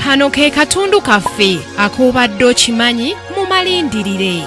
Kano ke katundu kaffe ak'obadde okimanyi mu malindirire.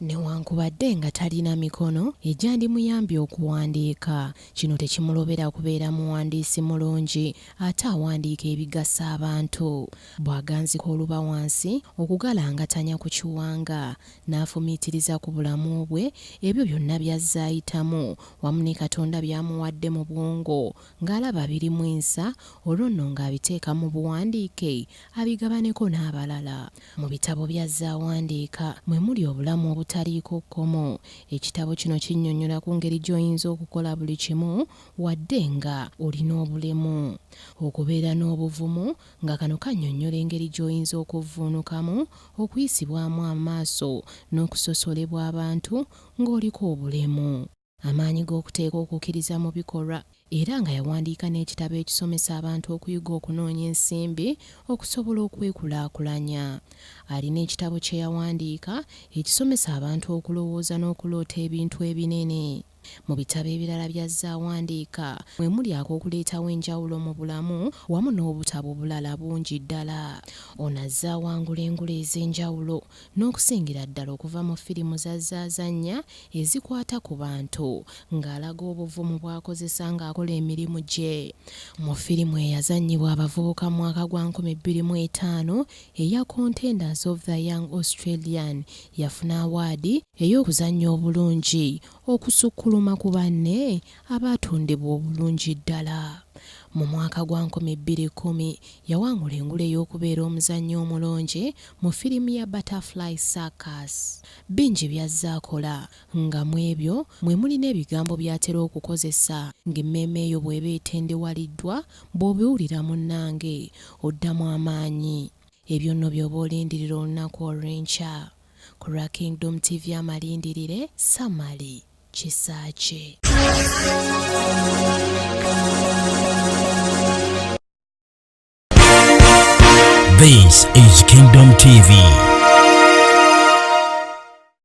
Newankubadde nga talina mikono egyandimuyambye okuwandiika, kino tekimulobera kubeera muwandiisi mulungi ate awandiika ebigasa abantu. Bw'aganzika oluba wansi okugalangatanya ku kiwanga n'afumiitiriza ku bulamu bwe ebyo byonna by'azze ayitamu wamu ne Katonda by'amuwadde mu bwongo ng'alaba birimu ensa, olwo nno ng'abiteeka mu buwandiike abigabaneko n'abalala. Mu bitabo by'azze awandiika mwe muli obulamu obutaliiko kkomo. Ekitabo kino kinnyonnyola ku ngeri gy'oyinza okukola buli kimu wadde nga olina obulemu. Okubeera n'obuvumu nga kano kannyonnyola engeri gy'oyinza okuvvuunukamu okuyisibwamu amaaso n'okusosolebwa abantu ng'oliko obulemu. Amaanyi g'okuteeka okukkiriza mu bikolwa, era nga yawandiika n'ekitabo ekisomesa abantu okuyiga okunoonya ensimbi okusobola okwekulaakulanya. Alina ekitabo kye yawandiika ekisomesa abantu okulowooza n'okuloota ebintu ebinene. Mu bitabo ebirala by'azze awandiika mwe muli ak'okuleetawo enjawulo mu bulamu wamu n'obutabo bulala bungi ddala. Ono azze awangula engule ez'enjawulo n'okusingira ddala okuva mu firimu za zaazannya ezikwata ku bantu ng'alaga obuvumu bw'akozesa ng'akola emirimu gye. Mu firimu eyazannyibwa abavubuka mu mwaka gwa 2005 eya Contenders of the Young Australian yafuna awaadi ey'okuzannya obulungi okusukkuluma ku banne abaatondebwa obulungi ddala. Mu mwaka gwa 2010 yawangula engule y'okubeera omuzannyi omulungi mu firimu ya Butterfly Circus. Bingi by'azze akola nga mu ebyo mwe mulina ebigambo by'atera okukozesa ng'emmeeme eyo bw'eba etendewaliddwa bw'obiwulira munnange oddamu amaanyi. Ebyo nno by'oba olindirira olunaku olw'enkya. Ku lwa Kingdom TV amalindirire, Samali Kisaakye. This is Kingdom TV.